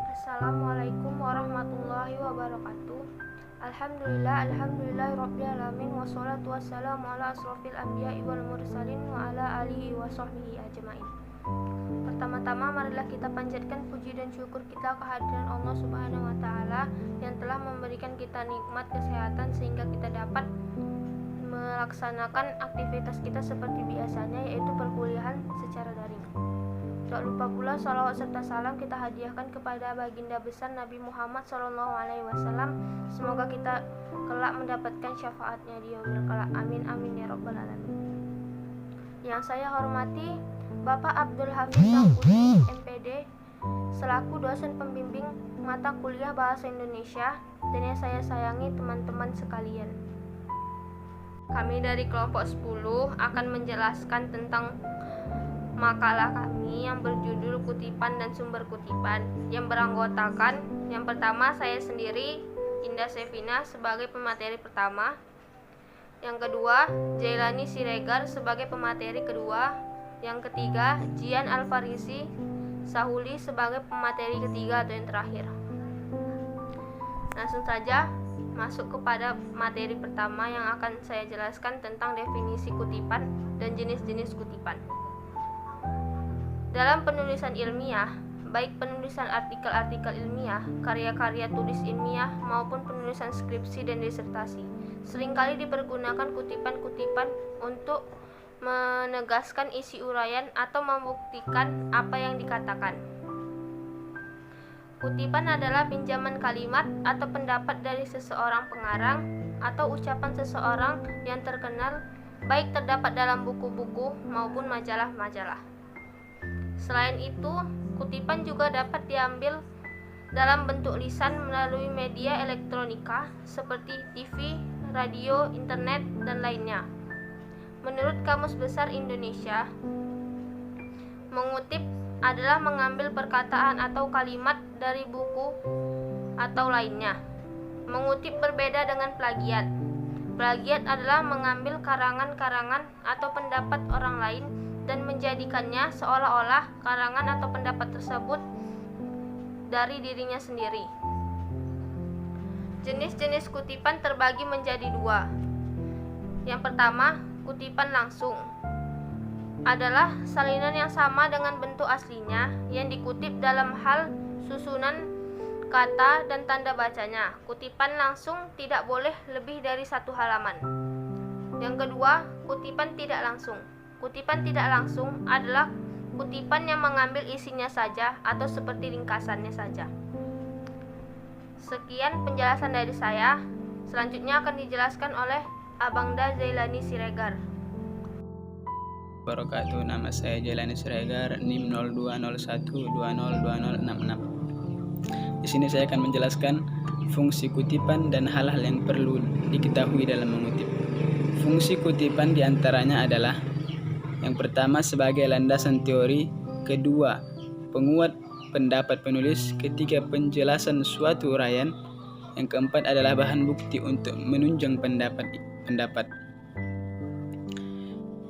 Assalamualaikum warahmatullahi wabarakatuh. Alhamdulillah alamin, wassalatu wassalamu ala asrofil anbiya'i wal mursalin wa ala alihi wa sahbihi ajma'in. Pertama-tama marilah kita panjatkan puji dan syukur kita kehadiran Allah Subhanahu wa taala yang telah memberikan kita nikmat kesehatan sehingga kita dapat melaksanakan aktivitas kita seperti biasanya, yaitu perkuliahan secara daring. Tak lupa pula salawat serta salam kita hadiahkan kepada baginda besar Nabi Muhammad SAW. Semoga kita kelak mendapatkan syafaatnya di yaumil qiyamah. Amin amin ya rabbal alamin. Yang saya hormati Bapak Abdul Hafiz Sangkudi, MPD, selaku dosen pembimbing mata kuliah Bahasa Indonesia, dan yang saya sayangi teman-teman sekalian. Kami dari kelompok 10 akan menjelaskan tentang makalah kami yang berjudul Kutipan dan Sumber Kutipan, yang beranggotakan yang pertama saya sendiri, Indah Sevina, sebagai pemateri pertama, yang kedua Jailani Siregar sebagai pemateri kedua, yang ketiga Jian Alfarisi Sahuli sebagai pemateri ketiga atau yang terakhir. Langsung saja masuk kepada materi pertama yang akan saya jelaskan tentang definisi kutipan dan jenis-jenis kutipan. Dalam penulisan ilmiah, baik penulisan artikel-artikel ilmiah, karya-karya tulis ilmiah, maupun penulisan skripsi dan disertasi, seringkali dipergunakan kutipan-kutipan untuk menegaskan isi uraian atau membuktikan apa yang dikatakan. Kutipan adalah pinjaman kalimat atau pendapat dari seseorang pengarang atau ucapan seseorang yang terkenal, baik terdapat dalam buku-buku maupun majalah-majalah. Selain itu, kutipan juga dapat diambil dalam bentuk lisan melalui media elektronika seperti TV, radio, internet, dan lainnya. Menurut Kamus Besar Indonesia, mengutip adalah mengambil perkataan atau kalimat dari buku atau lainnya. Mengutip berbeda dengan plagiat. Plagiat adalah mengambil karangan-karangan atau pendapat orang lain dan menjadikannya seolah-olah karangan atau pendapat tersebut dari dirinya sendiri. Jenis-jenis kutipan terbagi menjadi dua. Yang pertama, kutipan langsung adalah salinan yang sama dengan bentuk aslinya yang dikutip dalam hal susunan kata dan tanda bacanya. Kutipan langsung tidak boleh lebih dari 1 halaman. Yang kedua, kutipan tidak langsung. Kutipan tidak langsung adalah kutipan yang mengambil isinya saja atau seperti ringkasannya saja. Sekian penjelasan dari saya. Selanjutnya akan dijelaskan oleh Abangda Jailani Siregar. Wabarakatuh. Nama saya Jailani Siregar, NIM 0201202066. Di sini saya akan menjelaskan fungsi kutipan dan hal-hal yang perlu diketahui dalam mengutip. Fungsi kutipan diantaranya adalah: yang pertama, sebagai landasan teori; kedua, penguat pendapat penulis; ketiga, penjelasan suatu uraian; yang keempat adalah bahan bukti untuk menunjang pendapat.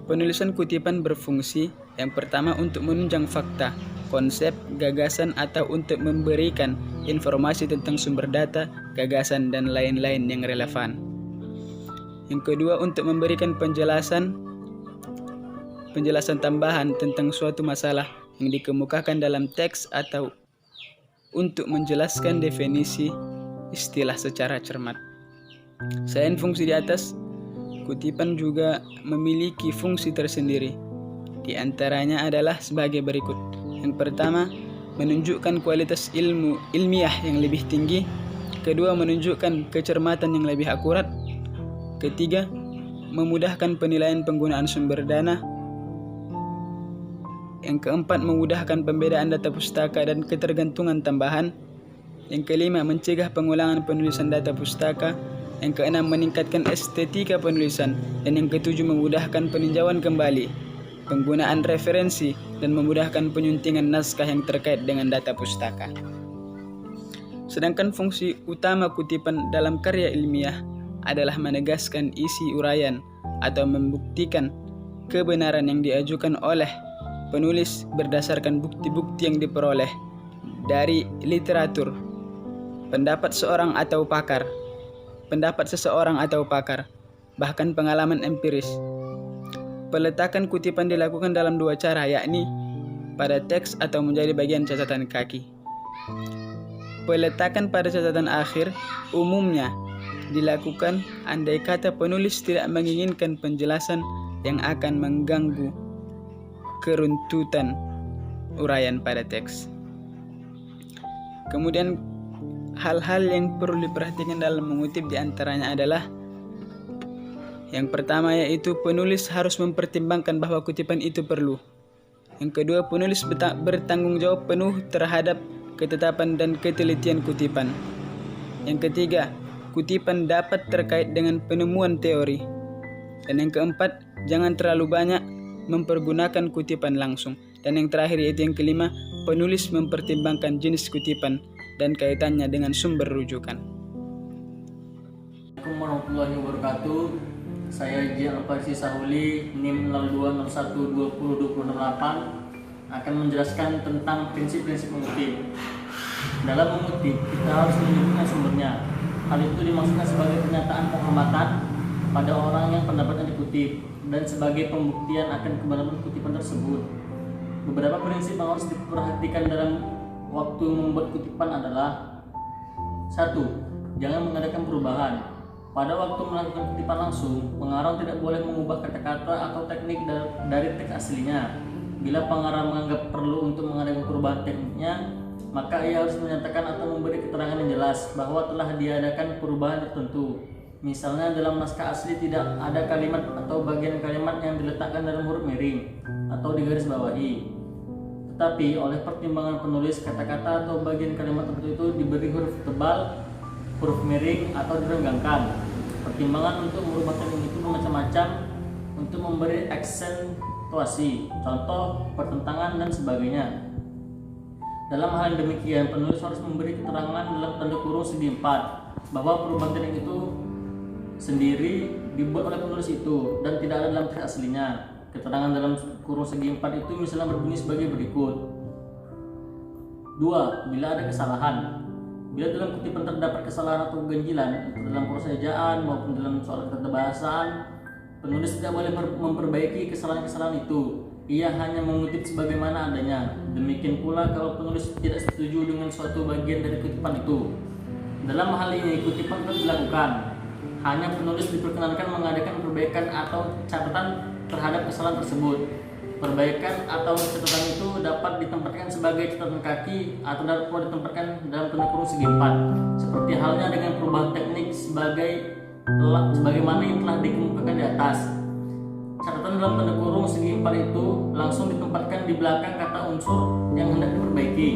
Penulisan kutipan berfungsi yang pertama untuk menunjang fakta, konsep, gagasan, atau untuk memberikan informasi tentang sumber data, gagasan, dan lain-lain yang relevan. Yang kedua, untuk memberikan penjelasan tambahan tentang suatu masalah yang dikemukakan dalam teks atau untuk menjelaskan definisi istilah secara cermat. Selain fungsi di atas, kutipan juga memiliki fungsi tersendiri. Di antaranya adalah sebagai berikut. Yang pertama, menunjukkan kualitas ilmiah yang lebih tinggi. Kedua, menunjukkan kecermatan yang lebih akurat. Ketiga, memudahkan penilaian penggunaan sumber dana. Yang keempat, memudahkan pembedaan data pustaka dan ketergantungan tambahan. Yang kelima, mencegah pengulangan penulisan data pustaka. Yang keenam, meningkatkan estetika penulisan. Dan yang ketujuh, memudahkan peninjauan kembali, penggunaan referensi, dan memudahkan penyuntingan naskah yang terkait dengan data pustaka. Sedangkan fungsi utama kutipan dalam karya ilmiah adalah menegaskan isi uraian atau membuktikan kebenaran yang diajukan oleh penulis berdasarkan bukti-bukti yang diperoleh dari literatur, pendapat seseorang atau pakar, bahkan pengalaman empiris. Peletakan kutipan dilakukan dalam dua cara, yakni pada teks atau menjadi bagian catatan kaki. Peletakan pada catatan akhir umumnya dilakukan andai kata penulis tidak menginginkan penjelasan yang akan mengganggu keruntutan uraian pada teks. Kemudian hal-hal yang perlu diperhatikan dalam mengutip diantaranya adalah yang pertama, yaitu penulis harus mempertimbangkan bahwa kutipan itu perlu. Yang kedua, penulis bertanggung jawab penuh terhadap ketetapan dan ketelitian kutipan. Yang ketiga, kutipan dapat terkait dengan penemuan teori. Dan yang keempat, jangan terlalu banyak mempergunakan kutipan langsung. Dan yang terakhir, yaitu yang kelima, penulis mempertimbangkan jenis kutipan dan kaitannya dengan sumber rujukan. Assalamualaikum warahmatullahi wabarakatuh. Saya Jian Alfarisi Sahuli, NIM 0201202068 akan menjelaskan tentang prinsip-prinsip mengutip. Dalam mengutip, kita harus menyebutkan sumbernya. Hal itu dimaksudkan sebagai pernyataan penghormatan pada orang yang pendapatnya dikutip dan sebagai pembuktian akan kebenaran kutipan tersebut. Beberapa prinsip yang harus diperhatikan dalam waktu membuat kutipan adalah: 1. Jangan mengadakan perubahan. Pada waktu melakukan kutipan langsung, pengarang tidak boleh mengubah kata-kata atau teknik dari teks aslinya. Bila pengarang menganggap perlu untuk mengadakan perubahan tekniknya, maka ia harus menyatakan atau memberi keterangan yang jelas bahwa telah diadakan perubahan tertentu. Misalnya dalam naskah asli tidak ada kalimat atau bagian kalimat yang diletakkan dalam huruf miring atau digaris bawahi. Tetapi oleh pertimbangan penulis, kata-kata atau bagian kalimat tertentu diberi huruf tebal, huruf miring atau direnggangkan. Pertimbangan untuk merubah teknik itu bermacam-macam untuk memberi aksentuasi, contoh, pertentangan, dan sebagainya. Dalam hal yang demikian, penulis harus memberi keterangan dalam tanda kurung segi 4 bahwa perubahan teknik itu sendiri dibuat oleh penulis itu dan tidak ada dalam teks aslinya. Keterangan dalam kurung segi 4 itu misalnya berbunyi sebagai berikut. 2. Bila ada kesalahan. Bila dalam kutipan terdapat kesalahan atau keganjilan, entah dalam proses ejaan maupun dalam soal tata bahasaan, penulis tidak boleh memperbaiki kesalahan-kesalahan itu. Ia hanya mengutip sebagaimana adanya. Demikian pula kalau penulis tidak setuju dengan suatu bagian dari kutipan itu. Dalam hal ini, kutipan tetap dilakukan. Hanya penulis diperkenankan mengadakan perbaikan atau catatan terhadap kesalahan tersebut. Perbaikan atau catatan itu dapat ditempatkan sebagai catatan kaki atau dapat pula ditempatkan dalam tanda kurung segi 4, seperti halnya dengan perubahan teknik sebagaimana yang telah dikemukakan di atas. Catatan dalam tanda kurung segi 4 itu langsung ditempatkan di belakang kata unsur yang hendak diperbaiki,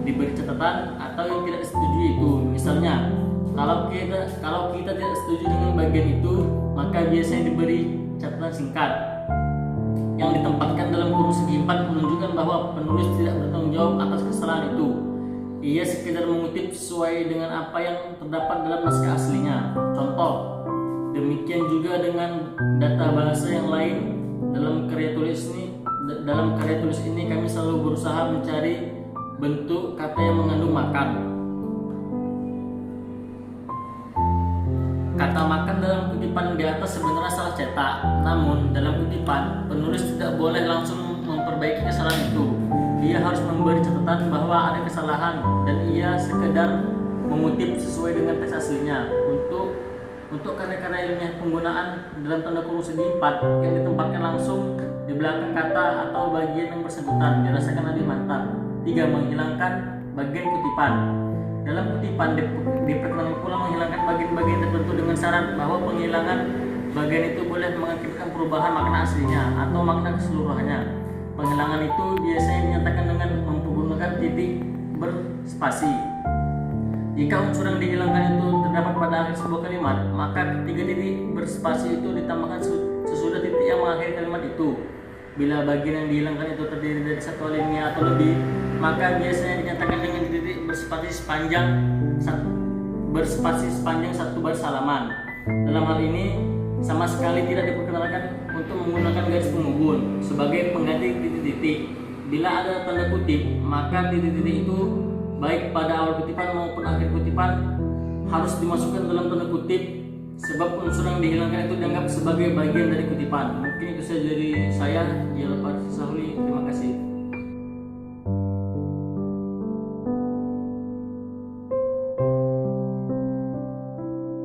diberi catatan atau yang tidak disetujui itu. Misalnya, kalau kita tidak setuju dengan bagian itu, maka biasanya diberi catatan singkat yang ditempatkan dalam kurung segi 4 menunjukkan bahwa penulis tidak bertanggung jawab atas kesalahan itu. Ia sekedar mengutip sesuai dengan apa yang terdapat dalam naskah aslinya. Contoh, demikian juga dengan data bahasa yang lain. Dalam karya tulis ini kami selalu berusaha mencari bentuk kata yang mengandung makan. Kata makan dalam kutipan di atas sebenarnya salah cetak, namun dalam kutipan penulis tidak boleh langsung memperbaiki kesalahan itu. Ia harus memberi catatan bahwa ada kesalahan dan ia sekedar mengutip sesuai dengan teks aslinya. Untuk karya-karya ilmiah penggunaan dalam tanda kurung segi 4 yang ditempatkan langsung di belakang kata atau bagian yang bersangkutan dirasakan lebih mantap. 3. Menghilangkan bagian kutipan. Dalam kutipan diperkenankan pula menghilangkan bagian-bagian tertentu dengan syarat bahwa penghilangan bagian itu boleh mengakibatkan perubahan makna aslinya atau makna keseluruhannya. Penghilangan itu biasanya dinyatakan dengan menggunakan titik berspasi. Jika unsur yang dihilangkan itu terdapat pada akhir sebuah kalimat, maka ketiga titik berspasi itu ditambahkan sesudah titik yang mengakhiri kalimat itu. Bila bagian yang dihilangkan itu terdiri dari satu alinea atau lebih, maka biasanya dinyatakan dengan titik berspasi sepanjang satu baris halaman. Dalam hal ini sama sekali tidak diperkenalkan untuk menggunakan garis penghubung sebagai pengganti titik-titik. bila ada tanda kutip, maka titik-titik itu baik pada awal kutipan maupun akhir kutipan harus dimasukkan dalam tanda kutip, sebab unsur yang dihilangkan itu dianggap sebagai bagian dari kutipan. Mungkin itu saja dari saya, J. Alparsi Sahuli. Terima kasih.